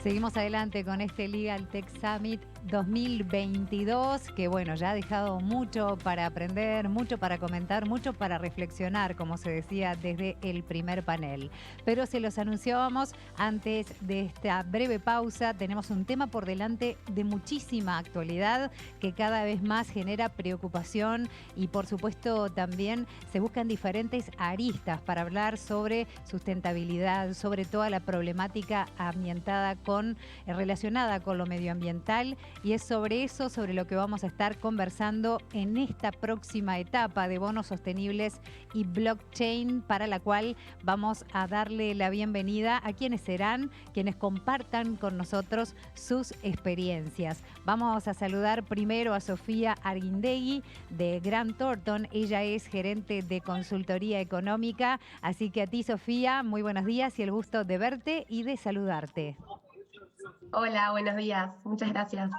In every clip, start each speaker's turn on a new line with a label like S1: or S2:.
S1: Seguimos adelante con este Legal Tech Summit 2022, que bueno, ya ha dejado mucho para aprender, mucho para comentar, mucho para reflexionar, como se decía desde el primer panel. Pero se los anunciábamos antes de esta breve pausa. Tenemos un tema por delante de muchísima actualidad que cada vez más genera preocupación y por supuesto también se buscan diferentes aristas para hablar sobre sustentabilidad, sobre toda la problemática relacionada con lo medioambiental, y es sobre eso sobre lo que vamos a estar conversando en esta próxima etapa de bonos sostenibles y blockchain, para la cual vamos a darle la bienvenida a quienes serán, quienes compartan con nosotros sus experiencias. Vamos a saludar primero a Sofía Arguindegui de Grant Thornton. Ella es gerente de consultoría económica, así que a ti, Sofía, muy buenos días y el gusto de verte y de saludarte.
S2: Hola, buenos días. Muchas gracias.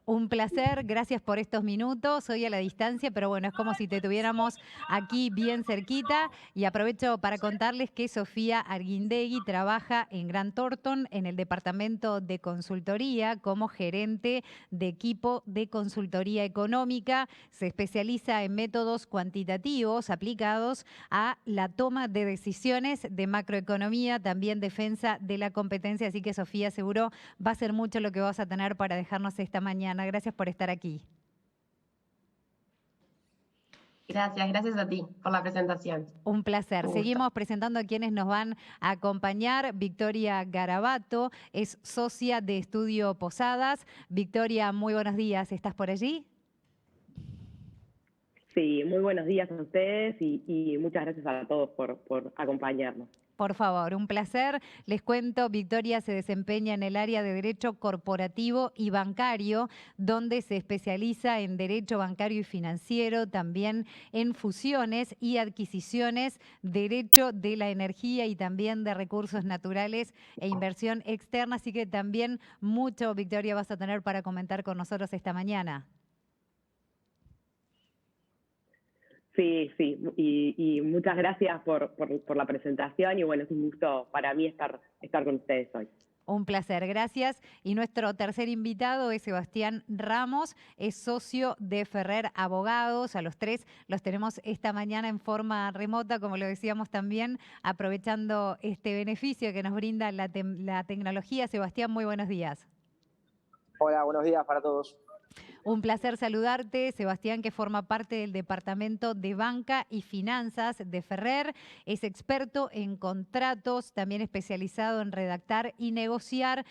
S1: Un placer, gracias por estos minutos. Hoy a la distancia, pero bueno, es como si te tuviéramos aquí bien cerquita. Y aprovecho para contarles que Sofía Arguindegui trabaja en Grant Thornton en el departamento de consultoría como gerente de equipo de consultoría económica. Se especializa en métodos cuantitativos aplicados a la toma de decisiones de macroeconomía, también defensa de la competencia. Así que, Sofía, seguro va a ser mucho lo que vas a tener para dejarnos esta mañana. Gracias por estar aquí.
S2: Gracias a ti por la presentación.
S1: Un placer.
S2: Un gusto.
S1: Seguimos presentando a quienes nos van a acompañar. Victoria Garabato es socia de Estudio Posadas. Victoria, muy buenos días. ¿Estás por allí?
S3: Sí, muy buenos días a ustedes y muchas gracias a todos por acompañarnos.
S1: Por favor, un placer. Les cuento, Victoria se desempeña en el área de Derecho Corporativo y Bancario, donde se especializa en Derecho Bancario y Financiero, también en fusiones y adquisiciones, Derecho de la Energía y también de Recursos Naturales e Inversión Externa. Así que también mucho, Victoria, vas a tener para comentar con nosotros esta mañana.
S3: Sí, y muchas gracias por la presentación y bueno, es un gusto para mí estar con ustedes hoy.
S1: Un placer, gracias. Y nuestro tercer invitado es Sebastián Ramos, es socio de Ferrer Abogados. A los tres los tenemos esta mañana en forma remota, como lo decíamos también, aprovechando este beneficio que nos brinda la tecnología. Sebastián, muy buenos días.
S4: Hola, buenos días para todos.
S1: Un placer saludarte, Sebastián, que forma parte del Departamento de Banca y Finanzas de Ferrer. Es experto en contratos, también especializado en redactar y negociar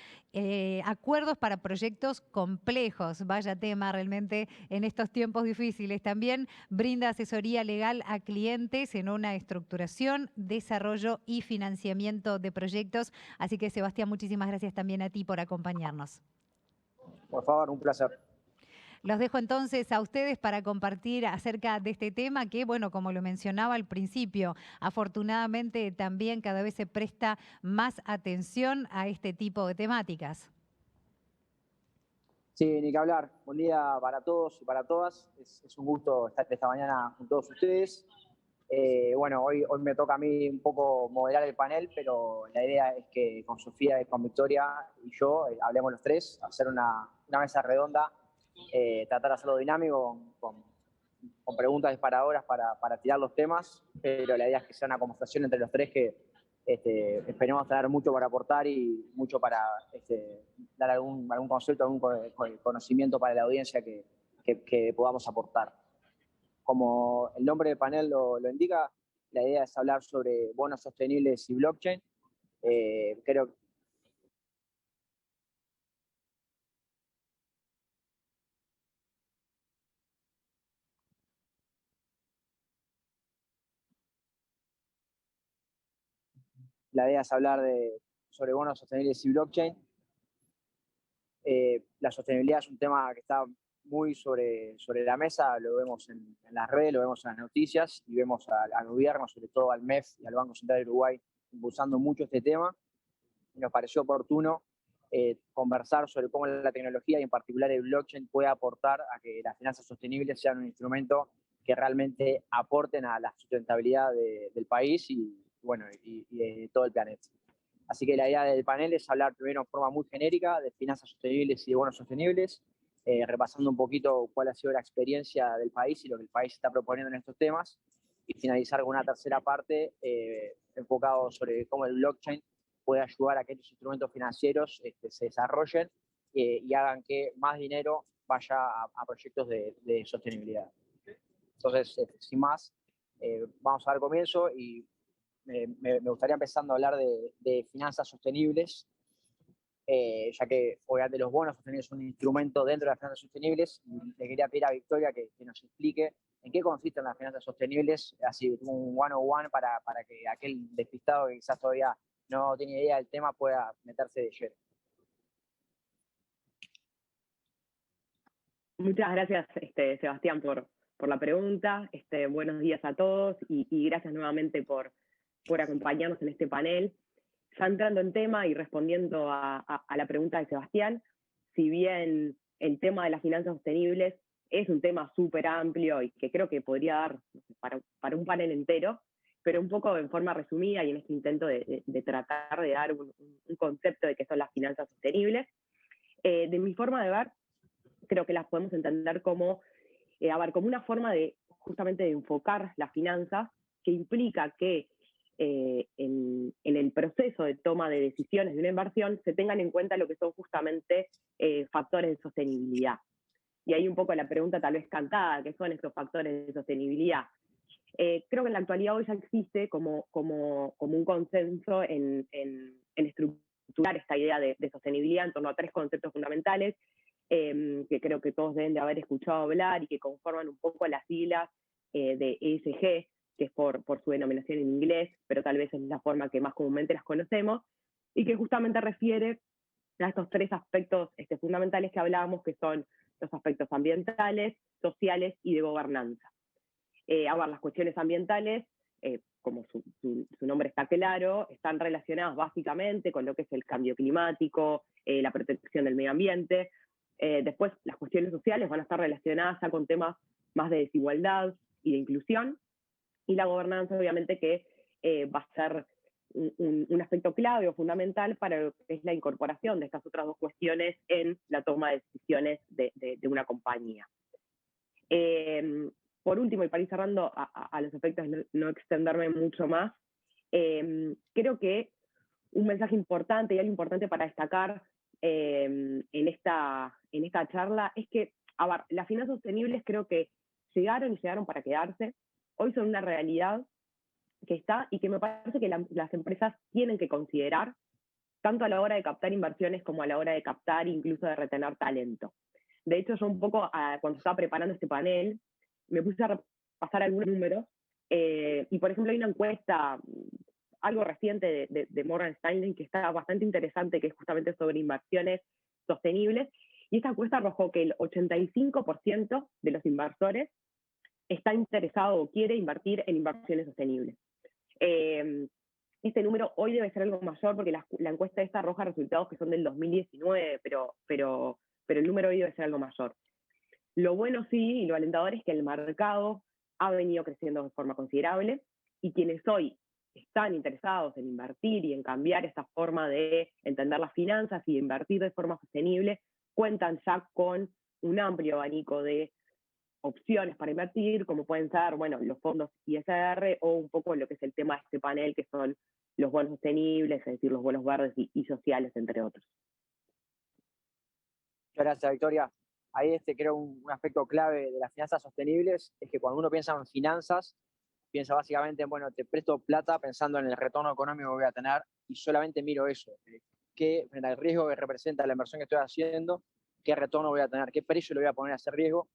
S1: acuerdos para proyectos complejos. Vaya tema realmente en estos tiempos difíciles. También brinda asesoría legal a clientes en una estructuración, desarrollo y financiamiento de proyectos. Así que, Sebastián, muchísimas gracias también a ti por acompañarnos.
S4: Por favor, un placer.
S1: Los dejo entonces a ustedes para compartir acerca de este tema que, bueno, como lo mencionaba al principio, afortunadamente también cada vez se presta más atención a este tipo de temáticas.
S4: Sí, ni que hablar. Buen día para todos y para todas. Es un gusto estar esta mañana con todos ustedes. Bueno, hoy me toca a mí un poco moderar el panel, pero la idea es que con Sofía y con Victoria y yo hablemos los tres, hacer una mesa redonda, tratar de hacerlo dinámico con preguntas disparadoras para tirar los temas, pero la idea es que sea una conversación entre los tres que esperemos tener mucho para aportar y mucho para dar algún concepto, algún conocimiento para la audiencia que podamos aportar. Como el nombre del panel lo indica, la idea es hablar sobre bonos sostenibles y blockchain. Creo que la idea es hablar sobre bonos sostenibles y blockchain. La sostenibilidad es un tema que está muy sobre la mesa, lo vemos en las redes, lo vemos en las noticias y vemos al gobierno, sobre todo al MEF y al Banco Central de Uruguay, impulsando mucho este tema. Y nos pareció oportuno conversar sobre cómo la tecnología y en particular el blockchain puede aportar a que las finanzas sostenibles sean un instrumento que realmente aporten a la sustentabilidad del país y de todo el planeta. Así que la idea del panel es hablar primero en forma muy genérica de finanzas sostenibles y de bonos sostenibles, repasando un poquito cuál ha sido la experiencia del país y lo que el país está proponiendo en estos temas, y finalizar con una tercera parte enfocado sobre cómo el blockchain puede ayudar a que estos instrumentos financieros se desarrollen y hagan que más dinero vaya a proyectos de sostenibilidad. Entonces, sin más, vamos a dar comienzo y me gustaría empezando a hablar de finanzas sostenibles, ya que obviamente los bonos sostenibles son un instrumento dentro de las finanzas sostenibles. Le quería pedir a Victoria que nos explique en qué consisten las finanzas sostenibles, así como un 101 para que aquel despistado que quizás todavía no tiene idea del tema pueda meterse de lleno.
S3: Muchas gracias, Sebastián, por la pregunta. Buenos días a todos y gracias nuevamente por acompañarnos en este panel. Ya entrando en tema y respondiendo a la pregunta de Sebastián, si bien el tema de las finanzas sostenibles es un tema súper amplio y que creo que podría dar para un panel entero, pero un poco en forma resumida y en este intento de tratar de dar un concepto de qué son las finanzas sostenibles. De mi forma de ver, creo que las podemos entender como una forma de justamente de enfocar las finanzas que implica que en el proceso de toma de decisiones de una inversión se tengan en cuenta lo que son justamente factores de sostenibilidad. Y ahí un poco la pregunta tal vez cantada, ¿qué son estos factores de sostenibilidad? Creo que en la actualidad hoy ya existe como un consenso en estructurar esta idea de sostenibilidad en torno a tres conceptos fundamentales, que creo que todos deben de haber escuchado hablar y que conforman un poco las siglas de ESG, que es por su denominación en inglés, pero tal vez es la forma que más comúnmente las conocemos, y que justamente refiere a estos tres aspectos fundamentales que hablábamos, que son los aspectos ambientales, sociales y de gobernanza. Las cuestiones ambientales, como su nombre está claro, están relacionadas básicamente con lo que es el cambio climático, la protección del medio ambiente. Después, las cuestiones sociales van a estar relacionadas ya con temas más de desigualdad y de inclusión, y la gobernanza, obviamente, que va a ser un aspecto clave o fundamental para lo que es la incorporación de estas otras dos cuestiones en la toma de decisiones de una compañía. Por último, y para ir cerrando a los efectos, no extenderme mucho más, creo que un mensaje importante y algo importante para destacar en esta charla es que, las finanzas sostenibles creo que llegaron para quedarse. Hoy son una realidad que está y que me parece que las empresas tienen que considerar, tanto a la hora de captar inversiones como a la hora de captar, incluso de retener talento. De hecho, yo un poco, cuando estaba preparando este panel, me puse a repasar algunos números, y por ejemplo hay una encuesta algo reciente de Morgan Stanley que está bastante interesante, que es justamente sobre inversiones sostenibles, y esta encuesta arrojó que el 85% de los inversores está interesado o quiere invertir en inversiones sostenibles. Este número hoy debe ser algo mayor porque la encuesta esta arroja resultados que son del 2019, pero el número hoy debe ser algo mayor. Lo bueno sí, y lo alentador, es que el mercado ha venido creciendo de forma considerable, y quienes hoy están interesados en invertir y en cambiar esta forma de entender las finanzas y de invertir de forma sostenible, cuentan ya con un amplio abanico de opciones para invertir, como pueden ser, los fondos ISR o un poco lo que es el tema de este panel, que son los bonos sostenibles, es decir, los bonos verdes y sociales, entre otros.
S4: Muchas gracias, Victoria. Ahí creo un aspecto clave de las finanzas sostenibles es que cuando uno piensa en finanzas, piensa básicamente en, te presto plata pensando en el retorno económico que voy a tener y solamente miro eso, frente al riesgo que representa la inversión que estoy haciendo, qué retorno voy a tener, qué precio le voy a poner a ese riesgo.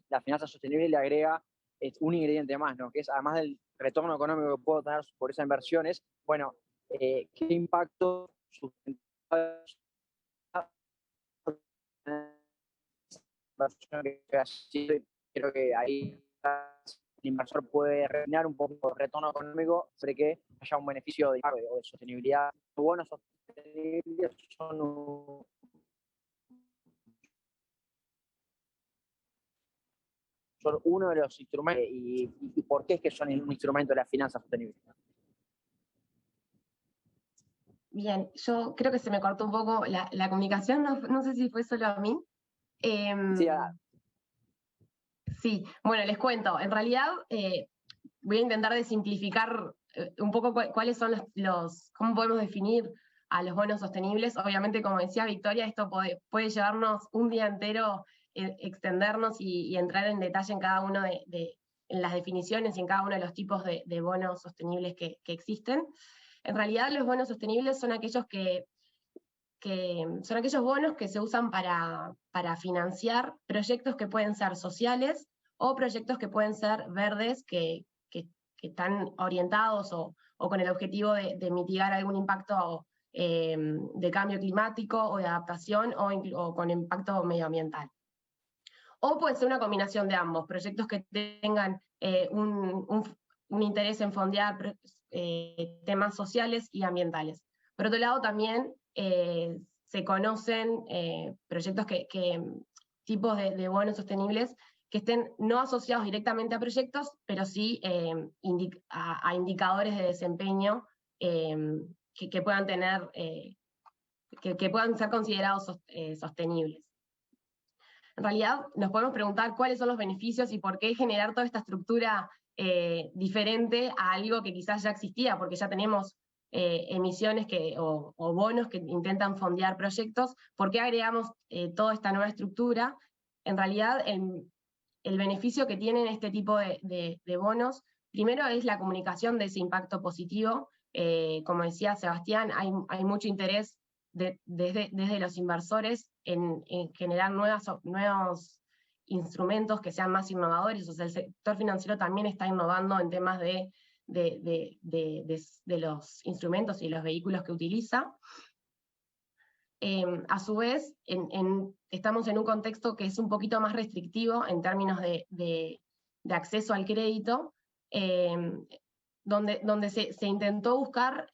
S4: La finanza sostenible le agrega un ingrediente más, ¿no? Que es, además del retorno económico que puedo tener por esas inversiones, qué impacto creo que ahí el inversor puede reinar un poco el retorno económico sobre que haya un beneficio de sostenibilidad. Los bonos sostenibles son uno de los instrumentos, y por qué es que son un instrumento de la finanza sostenible.
S2: Bien, yo creo que se me cortó un poco la comunicación, no sé si fue solo a mí.
S4: Sí,
S2: Sí, bueno, les cuento. En realidad, voy a intentar de simplificar un poco cuáles son cómo podemos definir a los bonos sostenibles. Obviamente, como decía Victoria, esto puede llevarnos un día entero, extendernos y entrar en detalle en cada uno en las definiciones y en cada uno de los tipos de bonos sostenibles que existen. En realidad, los bonos sostenibles son aquellos son aquellos bonos que se usan para financiar proyectos que pueden ser sociales o proyectos que pueden ser verdes, que están orientados o con el objetivo de mitigar algún impacto de cambio climático o de adaptación o con impacto medioambiental. O puede ser una combinación de ambos, proyectos que tengan un interés en fondear temas sociales y ambientales. Por otro lado, también se conocen proyectos tipos de bonos sostenibles que estén no asociados directamente a proyectos, pero sí a indicadores de desempeño que puedan tener, que puedan ser considerados sostenibles. En realidad nos podemos preguntar cuáles son los beneficios y por qué generar toda esta estructura diferente a algo que quizás ya existía, porque ya tenemos emisiones o bonos que intentan fondear proyectos. ¿Por qué agregamos toda esta nueva estructura? En realidad, el beneficio que tienen este tipo de bonos, primero es la comunicación de ese impacto positivo. Como decía Sebastián, hay mucho interés desde los inversores en generar nuevos instrumentos que sean más innovadores. O sea, el sector financiero también está innovando en temas de los instrumentos y los vehículos que utiliza. A su vez, estamos en un contexto que es un poquito más restrictivo en términos de acceso al crédito, donde se intentó buscar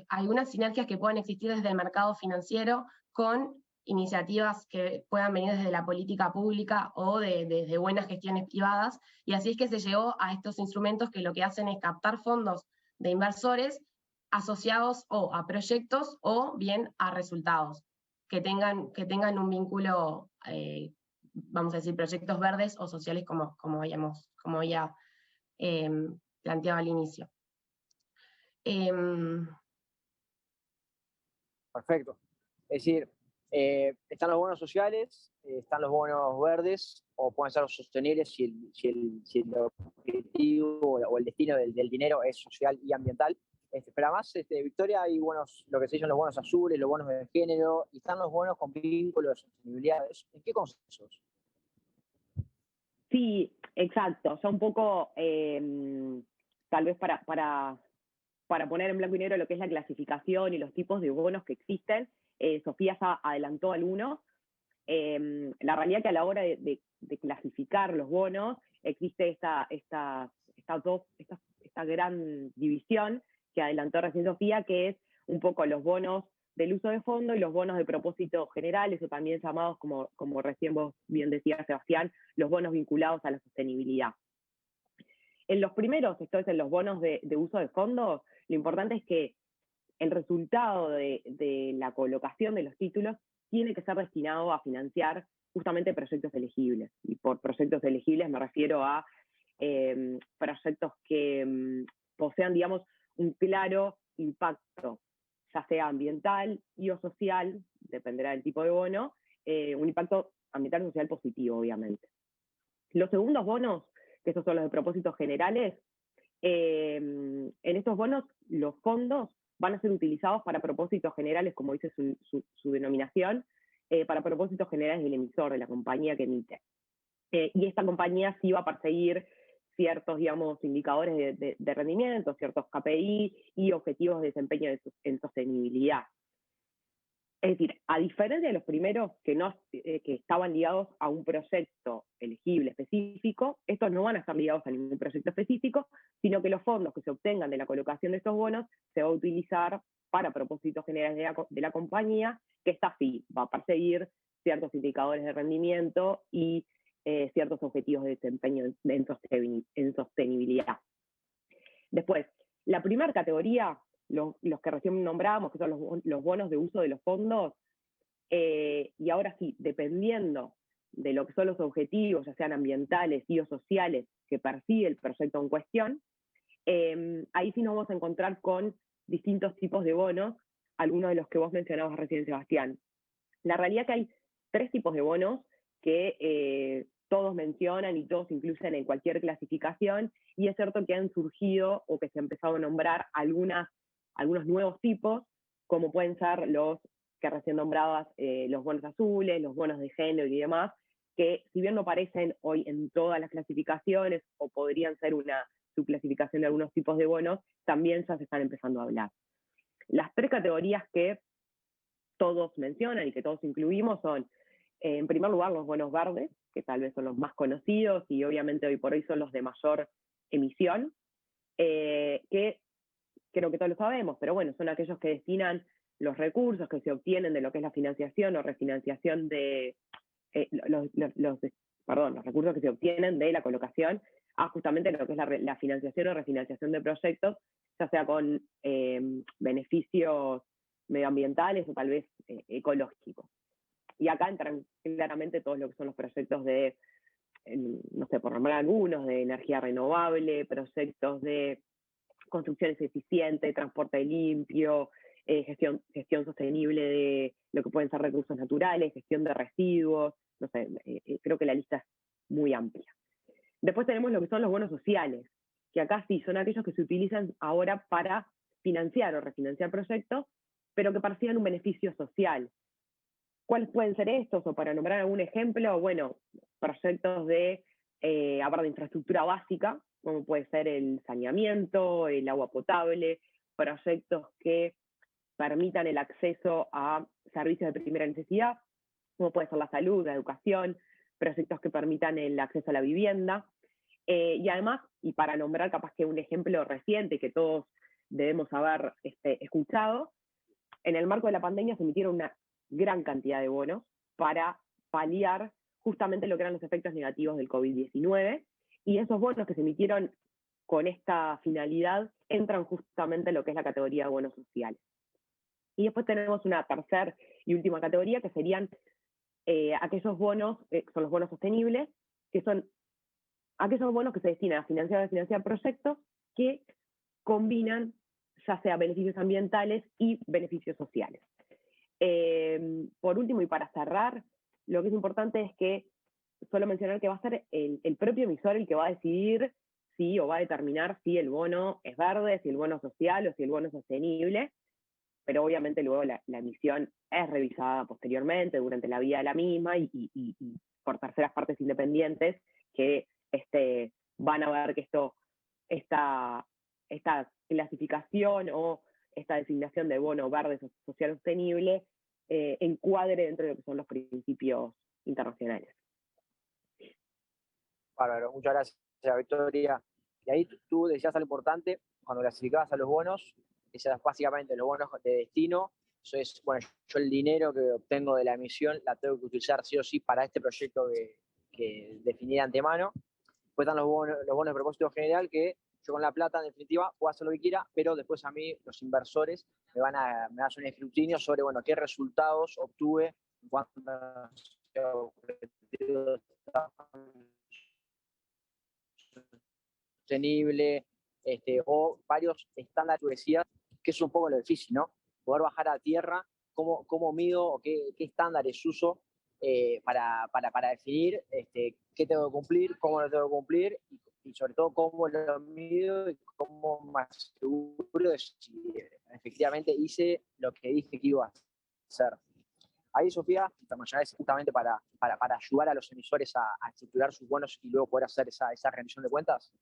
S2: algunas sinergias que puedan existir desde el mercado financiero con iniciativas que puedan venir desde la política pública o desde buenas gestiones privadas, y así es que se llegó a estos instrumentos que lo que hacen es captar fondos de inversores asociados o a proyectos o bien a resultados, que tengan un vínculo, vamos a decir, proyectos verdes o sociales como ya planteaba al inicio.
S4: perfecto. Es decir, están los bonos sociales, están los bonos verdes, o pueden ser los sostenibles si el objetivo o el destino del dinero es social y ambiental. Pero además, Victoria, hay bonos, lo que se llaman los bonos azules, los bonos de género, y están los bonos con vínculo de sostenibilidad. ¿En qué consisten esos?
S3: Sí, exacto. Ya un poco, tal vez para poner en blanco y negro lo que es la clasificación y los tipos de bonos que existen, Sofía ya adelantó algunos. La realidad es que a la hora de clasificar los bonos existe esta gran división que adelantó recién Sofía, que es un poco los bonos del uso de fondo y los bonos de propósito generales, o también llamados, como recién vos bien decías, Sebastián, los bonos vinculados a la sostenibilidad. En los primeros, esto es en los bonos de uso de fondos, lo importante es que el resultado de la colocación de los títulos tiene que ser destinado a financiar justamente proyectos elegibles. Y por proyectos elegibles me refiero a proyectos que posean, digamos, un claro impacto, ya sea ambiental y o social, dependerá del tipo de bono, un impacto ambiental y social positivo, obviamente. Los segundos bonos, que esos son los de propósitos generales, en estos bonos los fondos van a ser utilizados para propósitos generales, como dice su denominación, para propósitos generales del emisor, de la compañía que emite. Y esta compañía sí va a perseguir ciertos, digamos, indicadores de rendimiento, ciertos KPI y objetivos de desempeño en sostenibilidad. Es decir, a diferencia de los primeros que estaban ligados a un proyecto elegible específico, estos no van a estar ligados a ningún proyecto específico, sino que los fondos que se obtengan de la colocación de estos bonos se va a utilizar para propósitos generales de la compañía, que esta sí va a perseguir ciertos indicadores de rendimiento y ciertos objetivos de desempeño en sostenibilidad. Después, la primera categoría, los que recién nombrábamos, que son los bonos de uso de los fondos, y ahora sí, dependiendo de lo que son los objetivos, ya sean ambientales y o sociales, que persigue el proyecto en cuestión, ahí sí nos vamos a encontrar con distintos tipos de bonos, algunos de los que vos mencionabas recién, Sebastián. La realidad es que hay 3 tipos de bonos que todos mencionan y todos incluyen en cualquier clasificación, y es cierto que han surgido o que se han empezado a nombrar algunos nuevos tipos, como pueden ser los que recién nombrabas, los bonos azules, los bonos de género y demás, que si bien no aparecen hoy en todas las clasificaciones o podrían ser una subclasificación de algunos tipos de bonos, también ya se están empezando a hablar. Las 3 categorías que todos mencionan y que todos incluimos son, en primer lugar, los bonos verdes, que tal vez son los más conocidos y obviamente hoy por hoy son los de mayor emisión, que creo que todos lo sabemos, pero bueno, son aquellos que destinan los recursos que se obtienen de lo que es la financiación o refinanciación de los recursos que se obtienen de la colocación a justamente lo que es la financiación o refinanciación de proyectos, ya sea con beneficios medioambientales o tal vez ecológicos. Y acá entran claramente todos lo que son los proyectos de, no sé, por nombrar algunos, de energía renovable, proyectos de construcciones eficientes, transporte limpio, gestión sostenible de lo que pueden ser recursos naturales, gestión de residuos, no sé, creo que la lista es muy amplia. Después tenemos lo que son los bonos sociales, que acá sí son aquellos que se utilizan ahora para financiar o refinanciar proyectos, pero que persigan un beneficio social. ¿Cuáles pueden ser estos? O para nombrar algún ejemplo, bueno, proyectos de infraestructura básica, como puede ser el saneamiento, el agua potable, proyectos que permitan el acceso a servicios de primera necesidad, como puede ser la salud, la educación, proyectos que permitan el acceso a la vivienda. Y además, y para nombrar capaz que un ejemplo reciente que todos debemos haber escuchado, en el marco de la pandemia se emitieron una gran cantidad de bonos para paliar justamente lo que eran los efectos negativos del COVID-19, y esos bonos que se emitieron con esta finalidad entran justamente en lo que es la categoría de bonos sociales. Y después tenemos una tercera y última categoría, que serían aquellos bonos, son los bonos sostenibles, que son aquellos bonos que se destinan a financiar proyectos que combinan ya sea beneficios ambientales y beneficios sociales. Por último, y para cerrar, lo que es importante es que solo mencionar que va a ser el propio emisor el que va a decidir si o va a determinar si el bono es verde, si el bono es social o si el bono es sostenible, pero obviamente luego la emisión es revisada posteriormente durante la vida de la misma y por terceras partes independientes que van a ver que esta clasificación o esta designación de bono verde social sostenible encuadre dentro de lo que son los principios internacionales.
S4: Bárbaro, muchas gracias, Victoria. Y ahí tú decías algo importante, cuando clasificabas a los bonos, decías básicamente los bonos de destino, eso es, bueno, yo el dinero que obtengo de la emisión la tengo que utilizar sí o sí para este proyecto que definí de antemano. Después están los bonos de propósito general, que yo con la plata, en definitiva, puedo hacer lo que quiera, pero después a mí, los inversores, me hacen un escrutinio sobre, bueno, qué resultados obtuve en cuanto a objetivos sostenible, o varios estándares que decías, que es un poco lo difícil, ¿no? Poder bajar a tierra, cómo mido o qué estándares uso para definir qué tengo que cumplir, cómo lo tengo que cumplir y sobre todo cómo lo mido y cómo me aseguro de si efectivamente hice lo que dije que iba a hacer. Ahí, Sofía, es justamente para ayudar a los emisores a estructurar sus bonos y luego poder hacer esa rendición de cuentas.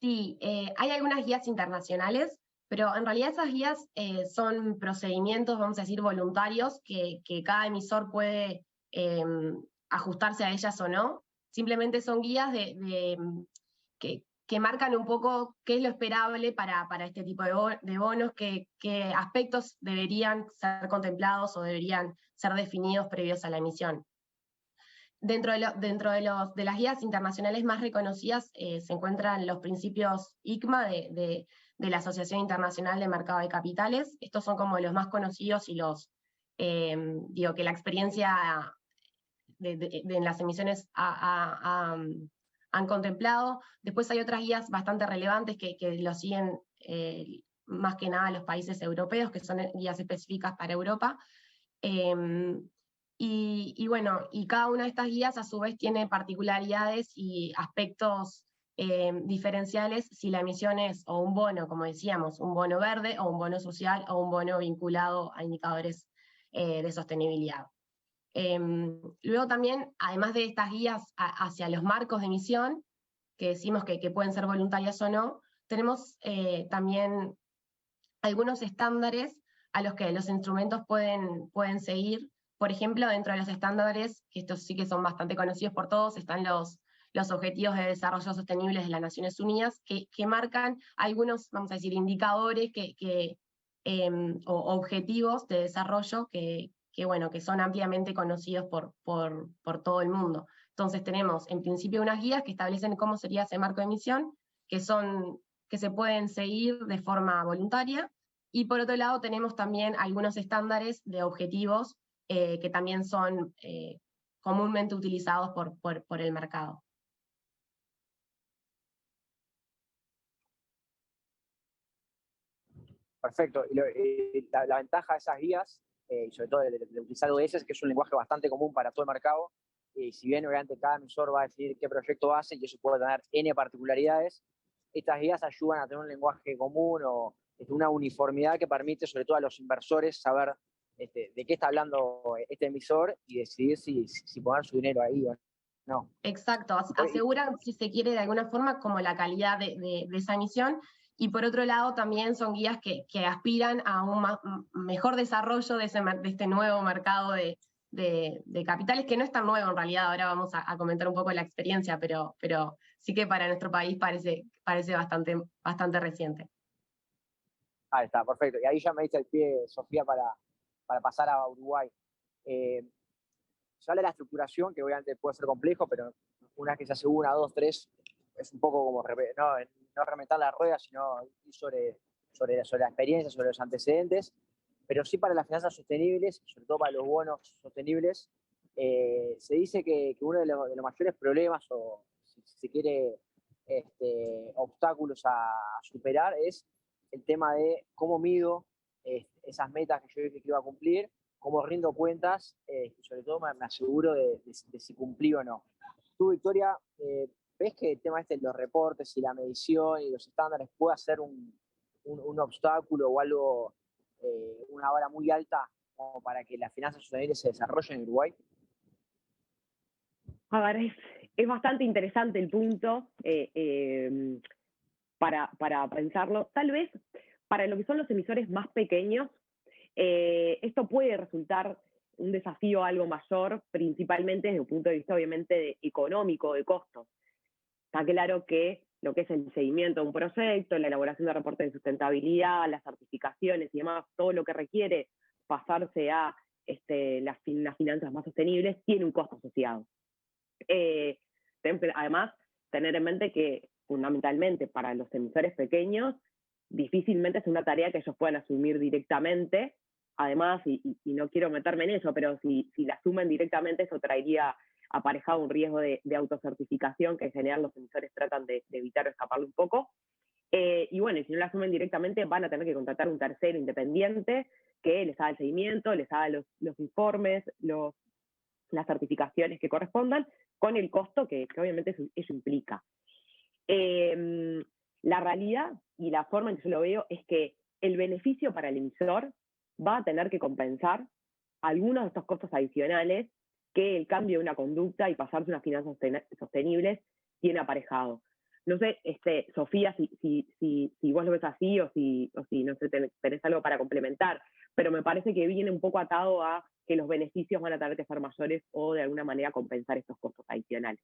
S2: Sí, hay algunas guías internacionales, pero en realidad esas guías son procedimientos, vamos a decir, voluntarios, que cada emisor puede ajustarse a ellas o no. Simplemente son guías que marcan un poco qué es lo esperable para este tipo de bonos, qué aspectos deberían ser contemplados o deberían ser definidos previos a la emisión. de las guías internacionales más reconocidas se encuentran los principios ICMA de la Asociación Internacional de Mercado de Capitales. Estos son como los más conocidos y digo que la experiencia en las emisiones han contemplado. Después hay otras guías bastante relevantes que lo siguen más que nada los países europeos, que son guías específicas para Europa. Y bueno, y cada una de estas guías a su vez tiene particularidades y aspectos diferenciales si la emisión es o un bono, como decíamos, un bono verde o un bono social o un bono vinculado a indicadores de sostenibilidad. Luego también, además de estas guías hacia los marcos de emisión, que decimos que pueden ser voluntarias o no, tenemos también algunos estándares a los que los instrumentos pueden seguir. Por ejemplo, dentro de los estándares, que estos sí que son bastante conocidos por todos, están los Objetivos de Desarrollo Sostenible de las Naciones Unidas, que marcan algunos, vamos a decir, indicadores o objetivos de desarrollo que son ampliamente conocidos por todo el mundo. Entonces tenemos, en principio, unas guías que establecen cómo sería ese marco de emisión, que se pueden seguir de forma voluntaria, y por otro lado tenemos también algunos estándares de objetivos que también son comúnmente utilizados por el mercado.
S4: Perfecto. Y la ventaja de esas guías, y sobre todo de utilizar ODS, es que es un lenguaje bastante común para todo el mercado, y si bien obviamente cada emisor va a decidir qué proyecto hace, y eso puede tener N particularidades, estas guías ayudan a tener un lenguaje común o una uniformidad que permite sobre todo a los inversores saber de qué está hablando este emisor y decidir si poner su dinero ahí o no.
S2: Exacto, aseguran, si se quiere, de alguna forma, como la calidad de esa emisión, y por otro lado también son guías que aspiran a un mejor desarrollo de este nuevo mercado de capitales, que no es tan nuevo en realidad. Ahora vamos a comentar un poco la experiencia, pero sí que para nuestro país parece bastante reciente.
S4: Ahí está, perfecto. Y ahí ya me diste el pie, Sofía, para pasar a Uruguay. Se habla de la estructuración, que obviamente puede ser complejo, pero una vez que se hace 1, 2, 3, es un poco como no reventar la rueda, sino ir sobre la experiencia, sobre los antecedentes, pero sí para las finanzas sostenibles, sobre todo para los bonos sostenibles, se dice que uno de los mayores problemas, o si se quiere, obstáculos a superar, es el tema de cómo mido esas metas que yo dije que iba a cumplir, cómo rindo cuentas, y sobre todo me aseguro de si cumplí o no. Tú, Victoria, ¿ves que el tema de los reportes y la medición y los estándares puede ser un obstáculo o algo, una vara muy alta como para que las finanzas sostenibles se desarrollen en Uruguay?
S3: A ver, es bastante interesante el punto para pensarlo. Tal vez para lo que son los emisores más pequeños, esto puede resultar un desafío algo mayor, principalmente desde un punto de vista obviamente económico, de costos. Está claro que lo que es el seguimiento de un proyecto, la elaboración de reportes de sustentabilidad, las certificaciones y demás, todo lo que requiere pasarse a las finanzas más sostenibles, tiene un costo asociado. Además, tener en mente que fundamentalmente para los emisores pequeños, difícilmente es una tarea que ellos puedan asumir directamente. Además, y no quiero meterme en eso, pero si la asumen directamente, eso traería aparejado un riesgo de autocertificación que en general los emisores tratan de evitar o escaparle un poco. Y bueno, si no la asumen directamente, van a tener que contratar un tercero independiente que les haga el seguimiento, les haga los informes, las certificaciones que correspondan, con el costo que obviamente eso implica. La realidad y la forma en que yo lo veo es que el beneficio para el emisor va a tener que compensar algunos de estos costos adicionales que el cambio de una conducta y pasarse a unas finanzas sostenibles tiene aparejado. No sé, Sofía, si vos lo ves así o si no sé, tenés algo para complementar, pero me parece que viene un poco atado a que los beneficios van a tener que ser mayores o de alguna manera compensar estos costos adicionales.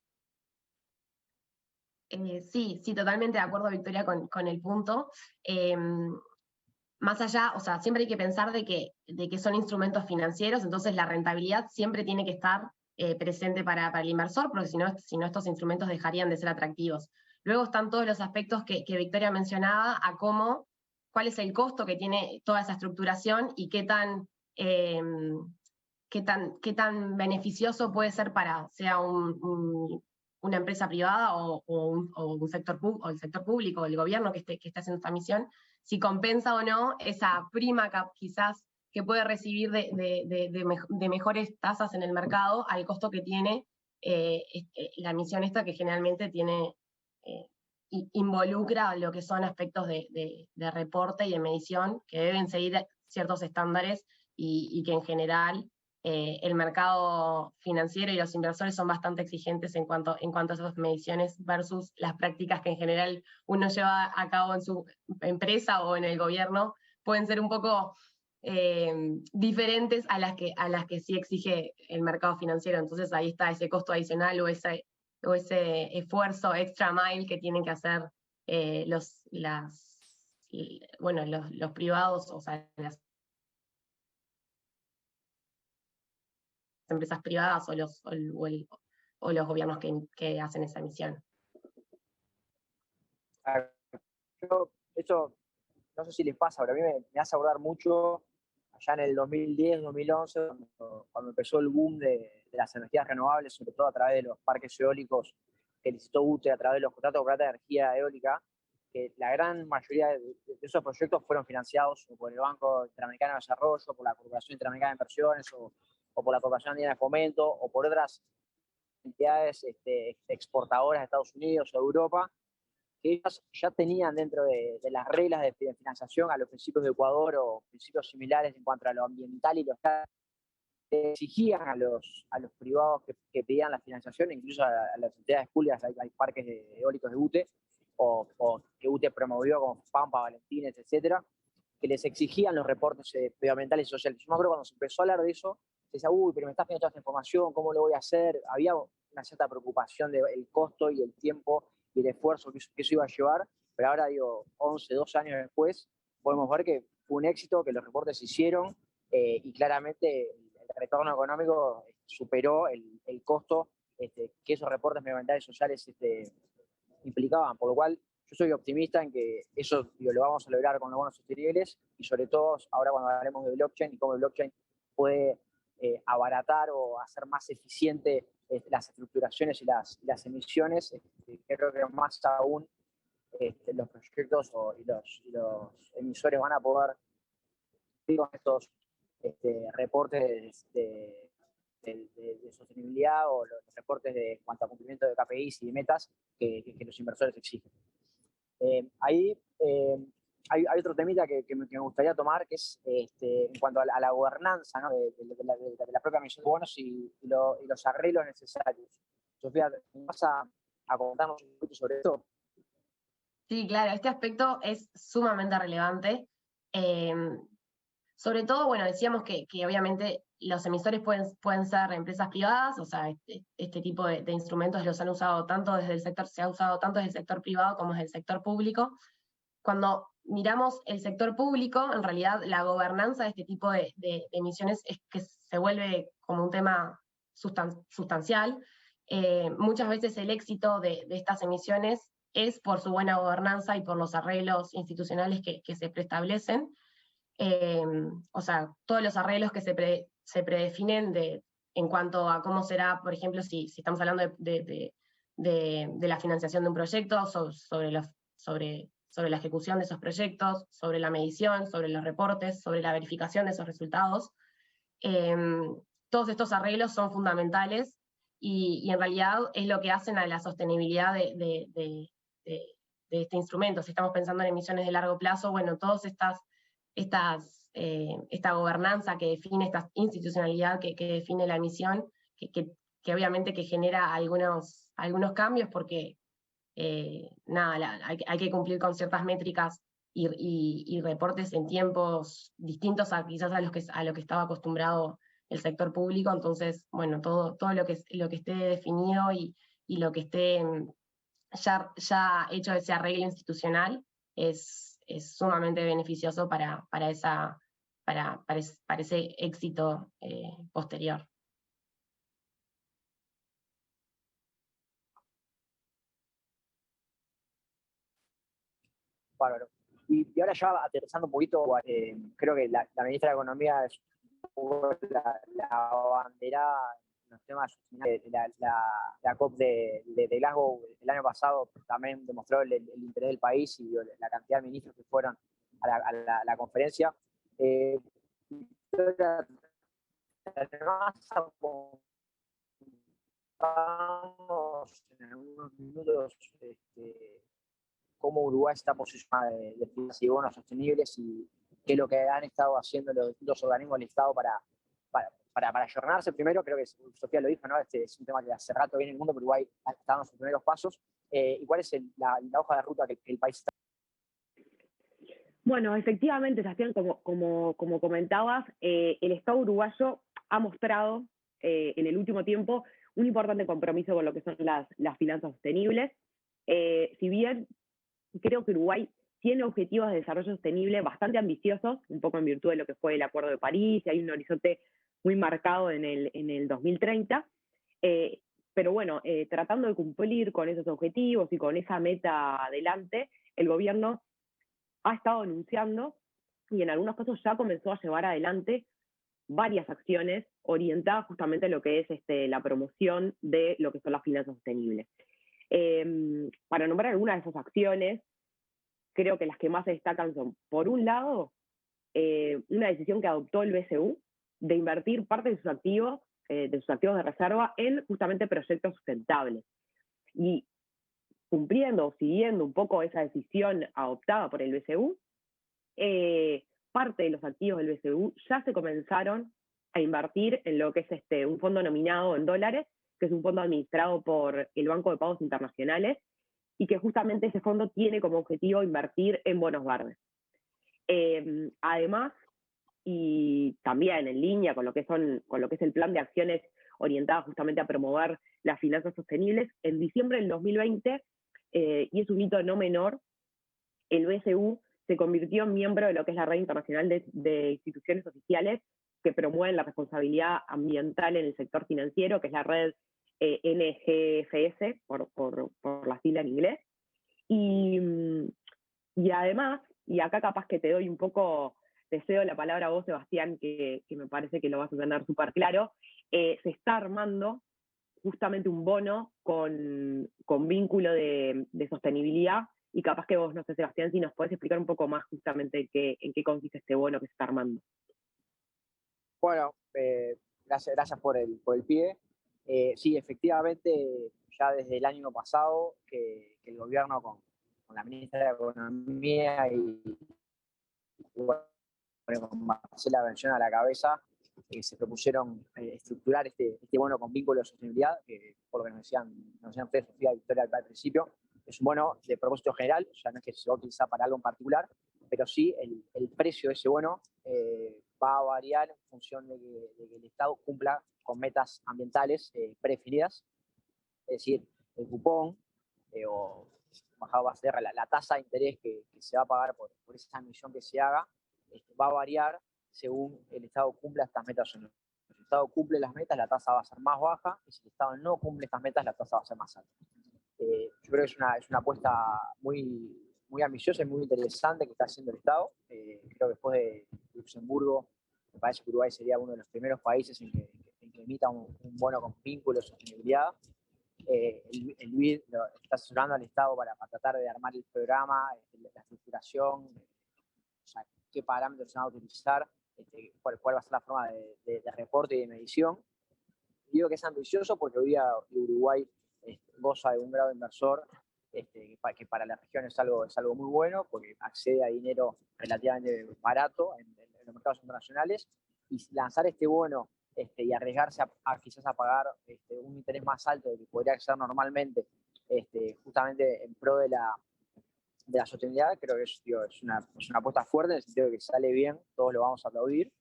S2: Sí, totalmente de acuerdo, Victoria, con el punto. Más allá, o sea, siempre hay que pensar de que son instrumentos financieros, entonces la rentabilidad siempre tiene que estar presente para el inversor, porque si no estos instrumentos dejarían de ser atractivos. Luego están todos los aspectos que Victoria mencionaba, a cuál es el costo que tiene toda esa estructuración y qué tan beneficioso puede ser para sea una empresa privada o el sector público, o el gobierno que esté haciendo esta misión, si compensa o no esa prima quizás que puede recibir de mejores tasas en el mercado al costo que tiene la misión esta, que generalmente tiene involucra lo que son aspectos de reporte y de medición que deben seguir ciertos estándares y que en general el mercado financiero y los inversores son bastante exigentes en cuanto a esas mediciones versus las prácticas que en general uno lleva a cabo en su empresa o en el gobierno, pueden ser un poco diferentes a las que sí exige el mercado financiero. Entonces ahí está ese costo adicional o ese esfuerzo extra mile que tienen que hacer los privados, o sea, las empresas privadas o los gobiernos que hacen esa misión.
S4: Esto no sé si les pasa, pero a mí me hace acordar mucho allá en el 2010, 2011, cuando empezó el boom de las energías renovables, sobre todo a través de los parques eólicos que licitó UTE, a través de los contratos de energía eólica, que la gran mayoría de esos proyectos fueron financiados por el Banco Interamericano de Desarrollo, por la Corporación Interamericana de Inversiones, o por la Corporación Andina de Fomento, o por otras entidades exportadoras de Estados Unidos o Europa, que ellas ya tenían dentro de las reglas de financiación a los principios de Ecuador o principios similares en cuanto a lo ambiental y lo exigían a los privados que pedían la financiación, incluso a las entidades públicas. Hay parques eólicos de UTE o que UTE promovió como Pampa, Valentines, etcétera, que les exigían los reportes medioambientales y sociales. Yo me acuerdo cuando se empezó a hablar de eso, se decía, pero me estás pidiendo toda esta información, ¿cómo lo voy a hacer? Había una cierta preocupación del costo y el tiempo y el esfuerzo que eso iba a llevar, pero ahora, 11, 12 años después, podemos ver que fue un éxito, que los reportes se hicieron y claramente el retorno económico superó el costo que esos reportes medioambientales y sociales implicaban, por lo cual yo soy optimista en que eso lo vamos a lograr con los bonos sostenibles y sobre todo ahora cuando hablemos de blockchain y cómo el blockchain puede abaratar o hacer más eficiente las estructuraciones y las emisiones, creo que más aún los proyectos y los emisores van a poder ir con estos reportes de sostenibilidad o los reportes de cuanto a cumplimiento de KPIs y de metas que los inversores exigen. Ahí hay otro temita que me gustaría tomar, que es en cuanto a la gobernanza, ¿no? de la propia emisión de bonos y los arreglos necesarios. Sofía, ¿vas a contarnos un poquito sobre esto?
S2: Sí, claro, este aspecto es sumamente relevante. Sobre todo, bueno, decíamos que obviamente los emisores pueden ser empresas privadas, o sea, este tipo de instrumentos los han usado tanto desde el sector, se ha usado tanto desde el sector privado como desde el sector público. Cuando miramos el sector público, en realidad la gobernanza de este tipo de emisiones es que se vuelve como un tema sustancial. Muchas veces el éxito de estas emisiones es por su buena gobernanza y por los arreglos institucionales que se preestablecen. O sea, todos los arreglos que se predefinen en cuanto a cómo será, por ejemplo, si estamos hablando de la financiación de un proyecto, sobre la ejecución de esos proyectos, sobre la medición, sobre los reportes, sobre la verificación de esos resultados. Todos estos arreglos son fundamentales y en realidad es lo que hacen a la sostenibilidad de este instrumento. Si estamos pensando en emisiones de largo plazo, bueno, todas esta gobernanza que define, esta institucionalidad que define la emisión, que obviamente que genera algunos cambios porque hay que cumplir con ciertas métricas y reportes en tiempos distintos quizás a lo que estaba acostumbrado el sector público. Entonces, bueno, todo lo que esté definido y lo que esté ya hecho ese arreglo institucional es sumamente beneficioso para ese éxito posterior.
S4: Bárbaro. Y ahora ya aterrizando un poquito, creo que la ministra de Economía es la abanderada en los temas de la COP de Glasgow el año pasado, también demostró el interés del país y la cantidad de ministros que fueron a la conferencia. Además, vamos en algunos minutos cómo Uruguay está posicionado de finanzas y bonos sostenibles y qué es lo que han estado haciendo los distintos organismos del Estado para ayornarse. Primero, creo que Sofía lo dijo, ¿no? Es un tema que hace rato viene en el mundo, pero Uruguay está dando sus primeros pasos. ¿Y cuál es la hoja de ruta que el país está?
S3: Bueno, efectivamente, Sebastián, como comentabas, el Estado uruguayo ha mostrado en el último tiempo un importante compromiso con lo que son las finanzas sostenibles. Si bien creo que Uruguay tiene objetivos de desarrollo sostenible bastante ambiciosos, un poco en virtud de lo que fue el Acuerdo de París, y hay un horizonte muy marcado en el 2030, pero bueno, tratando de cumplir con esos objetivos y con esa meta adelante, el gobierno ha estado anunciando y en algunos casos ya comenzó a llevar adelante varias acciones orientadas justamente a lo que es la promoción de lo que son las finanzas sostenibles. Para nombrar algunas de esas acciones, creo que las que más se destacan son, por un lado, una decisión que adoptó el BCU de invertir parte de sus activos de reserva en justamente proyectos sustentables. Y cumpliendo, siguiendo un poco esa decisión adoptada por el BCU, parte de los activos del BCU ya se comenzaron a invertir en lo que es un fondo nominado en dólares, que es un fondo administrado por el Banco de Pagos Internacionales, y que justamente ese fondo tiene como objetivo invertir en bonos verdes. Además, y también en línea con lo que es el plan de acciones orientadas justamente a promover las finanzas sostenibles, en diciembre del 2020, y es un hito no menor, el BCU se convirtió en miembro de lo que es la Red Internacional de Instituciones Oficiales que promueven la responsabilidad ambiental en el sector financiero, que es la red NGFS, por la sigla en inglés. Y además, y acá capaz que te doy un poco, te cedo la palabra a vos, Sebastián, que me parece que lo vas a tener súper claro, se está armando justamente un bono con vínculo de sostenibilidad, y capaz que vos, no sé, Sebastián, si nos podés explicar un poco más justamente en qué consiste este bono que se está armando.
S4: Bueno, gracias por el pie. Sí, efectivamente, ya desde el año pasado que el gobierno con la ministra de Economía y con Marcela Bención a la cabeza, se propusieron estructurar este bono con vínculo de sostenibilidad, que por lo que nos decían ustedes, Sofía y Victoria, al principio, es un bono de propósito general, o sea, no es que se va a utilizar para algo en particular, pero sí el precio de ese bono va a variar en función de que el Estado cumpla con metas ambientales predefinidas, es decir, el cupón o bajado va a ser la tasa de interés que se va a pagar por esa emisión que se haga, va a variar según el Estado cumpla estas metas o no. Si el Estado cumple las metas, la tasa va a ser más baja, y si el Estado no cumple estas metas, la tasa va a ser más alta. Yo creo que es una apuesta muy ambiciosa y muy interesante que está haciendo el Estado. Creo que después de Luxemburgo, me parece que Uruguay sería uno de los primeros países en que emita un bono con vínculo de sostenibilidad. El BID está asesorando al Estado para tratar de armar el programa, la estructuración, o sea, qué parámetros se van a utilizar, cuál va a ser la forma de reporte y de medición. Digo que es ambicioso porque hoy día Uruguay goza de un grado inversor que para la región es algo muy bueno, porque accede a dinero relativamente barato en los mercados internacionales, y lanzar este bono y arriesgarse quizás a pagar un interés más alto de lo que podría ser normalmente, justamente en pro de la sostenibilidad, creo que es una apuesta fuerte, en el sentido de que si sale bien, todos lo vamos a aplaudir,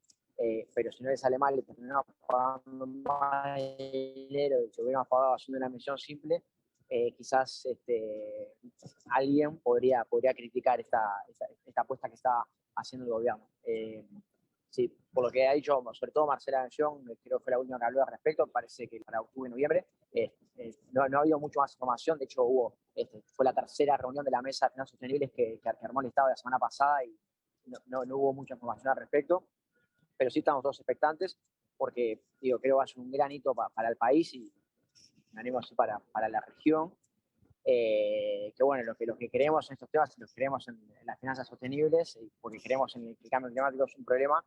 S4: pero si no le sale mal, le terminamos pagando más dinero de lo que hubiéramos pagado haciendo una emisión simple. Quizás alguien podría criticar esta apuesta que está haciendo el gobierno. sí, por lo que ha dicho sobre todo Marcela Bención, creo que fue la última que habló al respecto, parece que para octubre y noviembre no ha habido mucho más información. De hecho fue la tercera reunión de la mesa de finanzas sostenibles que armó el Estado la semana pasada y no hubo mucha información al respecto, pero sí estamos todos expectantes porque creo que va a ser un gran hito para el país y me animo así para la región. Que bueno, lo que queremos en estos temas, lo que queremos en las finanzas sostenibles, porque creemos en que el cambio climático es un problema,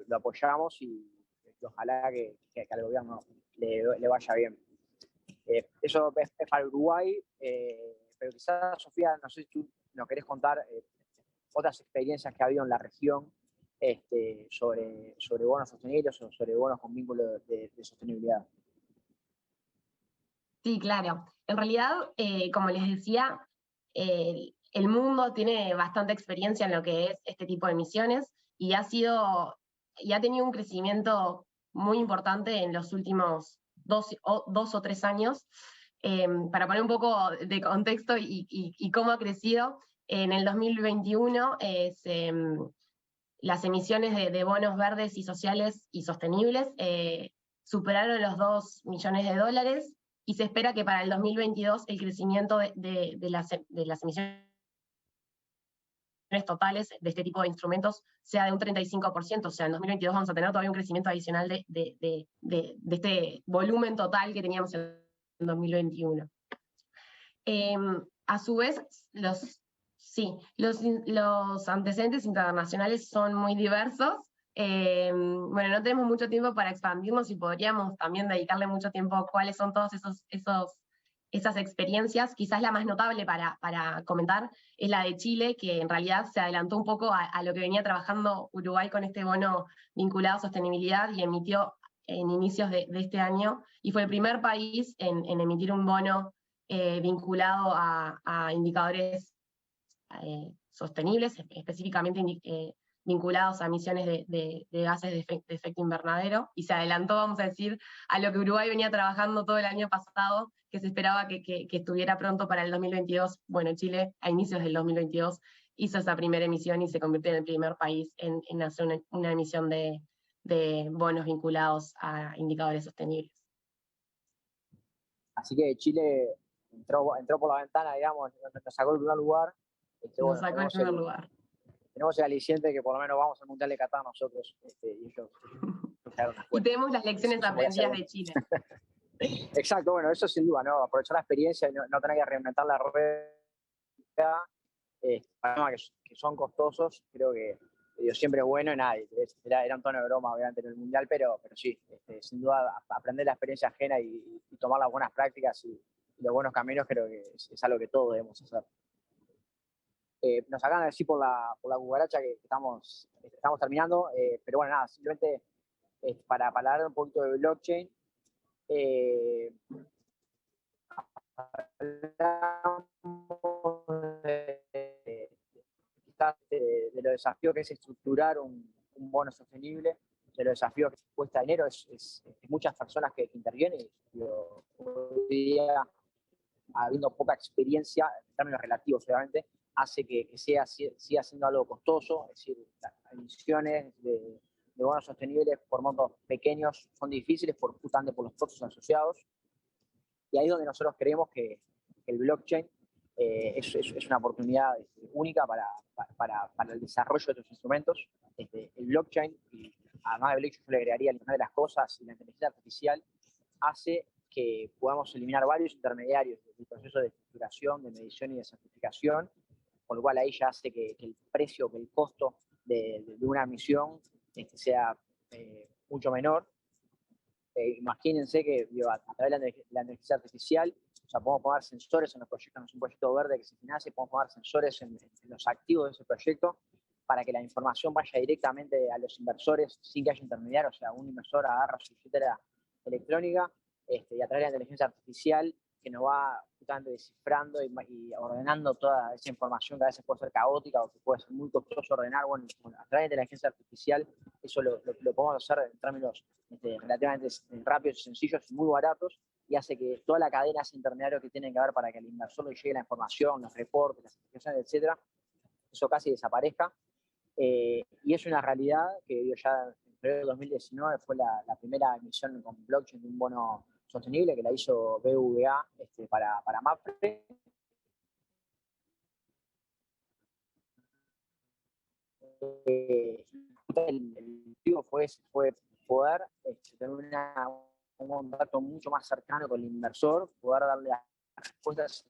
S4: lo apoyamos y ojalá que al gobierno le vaya bien. Eso es para Uruguay, pero quizás, Sofía, no sé si tú nos querés contar otras experiencias que ha habido en la región sobre bonos sostenibles o sobre bonos con vínculo de sostenibilidad.
S2: Sí, claro. En realidad, como les decía, el mundo tiene bastante experiencia en lo que es este tipo de emisiones y ha tenido un crecimiento muy importante en los últimos 2 o 3 años. Para poner un poco de contexto y cómo ha crecido, en el 2021 las emisiones de bonos verdes y sociales y sostenibles superaron los $2 millones y se espera que para el 2022 el crecimiento de las emisiones totales de este tipo de instrumentos sea de un 35%, o sea, en 2022 vamos a tener todavía un crecimiento adicional de este volumen total que teníamos en 2021. A su vez, los antecedentes internacionales son muy diversos. Bueno, no tenemos mucho tiempo para expandirnos y podríamos también dedicarle mucho tiempo a cuáles son todas esas experiencias. Quizás la más notable para comentar es la de Chile, que en realidad se adelantó un poco a lo que venía trabajando Uruguay con este bono vinculado a sostenibilidad y emitió en inicios de este año, y fue el primer país en emitir un bono vinculado a indicadores sostenibles, específicamente vinculados a emisiones de gases de efecto invernadero, y se adelantó, vamos a decir, a lo que Uruguay venía trabajando todo el año pasado, que se esperaba que estuviera pronto para el 2022. Bueno, Chile, a inicios del 2022, hizo esa primera emisión y se convirtió en el primer país en hacer una emisión de bonos vinculados a indicadores sostenibles.
S4: Así que Chile entró por la ventana, digamos, nos sacó el primer lugar.
S2: Nos sacó el primer lugar.
S4: Tenemos el aliciente que por lo menos vamos al Mundial de Qatar nosotros, y ellos
S2: y tenemos las lecciones aprendidas de Chile.
S4: Exacto, bueno, eso sin duda, ¿no? Aprovechar la experiencia y no tener que reinventar la rueda, que son costosos, creo que siempre es bueno y nada, era un tono de broma obviamente en el Mundial, pero sí, sin duda aprender la experiencia ajena y tomar las buenas prácticas y los buenos caminos creo que es algo que todos debemos hacer. Nos acaban de decir por la cucaracha que estamos terminando, pero bueno, nada, simplemente para hablar un poquito de blockchain, de los desafíos que es estructurar un bono sostenible, de los desafíos que cuesta dinero, es muchas personas que intervienen y hoy día, habiendo poca experiencia en términos relativos, obviamente, hace que siga siendo algo costoso. Es decir, las emisiones de bonos sostenibles por montos pequeños son difíciles justamente por los costos asociados. Y ahí es donde nosotros creemos que el blockchain es una oportunidad única para el desarrollo de estos instrumentos. El blockchain, y además de blockchain yo le agregaría el Internet de las cosas y la inteligencia artificial, hace que podamos eliminar varios intermediarios del proceso de estructuración, de medición y de certificación, con lo cual ahí ya hace que el precio, que el costo de una emisión sea mucho menor. Imagínense que a través de la inteligencia artificial, o sea, podemos poner sensores en los proyectos, no es un proyecto verde que se financie, podemos poner sensores en los activos de ese proyecto para que la información vaya directamente a los inversores sin que haya intermediarios. O sea, un inversor agarra su billetera electrónica y a través de la inteligencia artificial que nos va justamente descifrando y ordenando toda esa información que a veces puede ser caótica o que puede ser muy costoso ordenar. Bueno, a través de la inteligencia artificial eso lo podemos hacer en términos relativamente rápidos y sencillos y muy baratos, y hace que toda la cadena de intermediarios que tienen que haber para que al inversor le llegue la información, los reportes, las certificaciones, etcétera, eso casi desaparezca. Y es una realidad que digo, ya en febrero de 2019 fue la primera emisión con blockchain de un bono sostenible que la hizo BBVA para MAPFRE. El objetivo fue poder tener un contacto mucho más cercano con el inversor, poder darle las respuestas.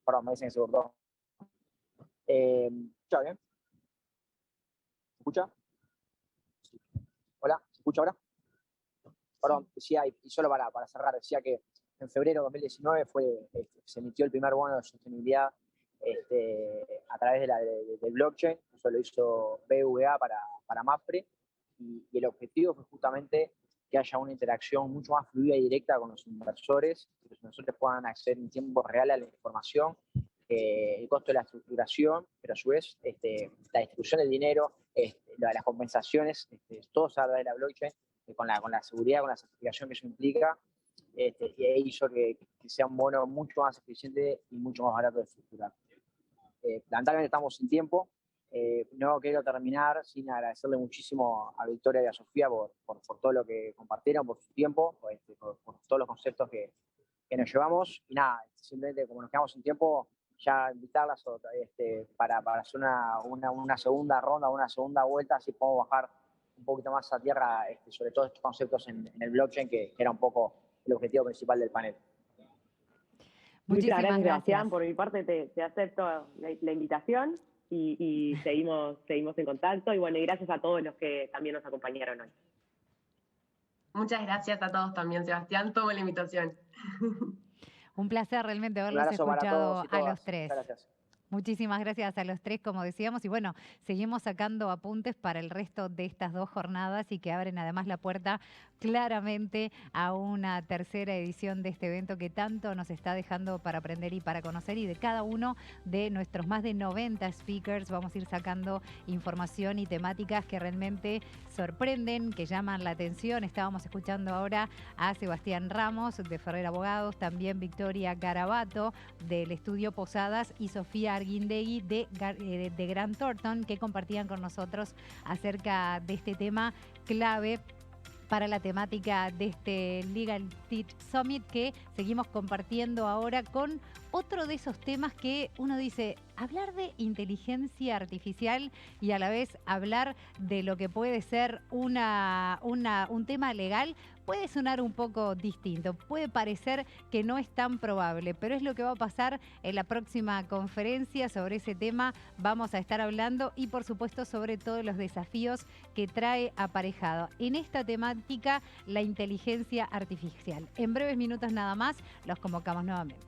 S4: Perdón, me dicen que se cortó. ¿Escucha bien? ¿Se escucha? ¿Hola? ¿Se escucha ahora? Perdón, decía, y solo para cerrar, decía que en febrero de 2019 se emitió el primer bono de sostenibilidad a través del blockchain. Eso lo hizo BBVA para MAPFRE, y el objetivo fue justamente que haya una interacción mucho más fluida y directa con los inversores, que los inversores puedan acceder en tiempo real a la información, el costo de la estructuración, pero a su vez la distribución del dinero, las compensaciones, todo se habla de la blockchain, con la seguridad, con la certificación que eso implica, y hizo que sea un bono mucho más eficiente y mucho más barato de estructurar. Lamentablemente estamos sin tiempo. No quiero terminar sin agradecerle muchísimo a Victoria y a Sofía por todo lo que compartieron, por su tiempo, por todos los conceptos que nos llevamos. Y nada, simplemente como nos quedamos sin tiempo, ya invitarlas para hacer una segunda ronda, una segunda vuelta, así podemos bajar un poquito más a tierra sobre todos estos conceptos en el blockchain, que era un poco el objetivo principal del panel.
S1: Muchísimas
S3: Muchas gracias, Sebastián.
S1: gracias.
S3: Por mi parte te acepto la invitación y seguimos en contacto. Y bueno, y gracias a todos los que también nos acompañaron hoy.
S2: Muchas gracias a todos también, Sebastián. Tomo la invitación.
S1: Un placer realmente
S4: Un
S1: haberlos
S4: abrazo para
S1: escuchado
S4: todos y
S1: a
S4: todas.
S1: los tres.
S4: Muchas gracias.
S1: Muchísimas gracias a los tres, como decíamos, y bueno, seguimos sacando apuntes para el resto de estas 2 jornadas y que abren además la puerta claramente a una tercera edición de este evento que tanto nos está dejando para aprender y para conocer, y de cada uno de nuestros más de 90 speakers vamos a ir sacando información y temáticas que realmente sorprenden, que llaman la atención. Estábamos escuchando ahora a Sebastián Ramos de Ferrer Abogados, también Victoria Garabato del Estudio Posadas y Sofía Arguindegui de Grant Thornton, que compartían con nosotros acerca de este tema clave para la temática de este Legal Tech Summit, que seguimos compartiendo ahora con otro de esos temas que uno dice, hablar de inteligencia artificial y a la vez hablar de lo que puede ser un tema legal, puede sonar un poco distinto, puede parecer que no es tan probable, pero es lo que va a pasar en la próxima conferencia. Sobre ese tema vamos a estar hablando y por supuesto sobre todos los desafíos que trae aparejado en esta temática la inteligencia artificial. En breves minutos nada más los convocamos nuevamente.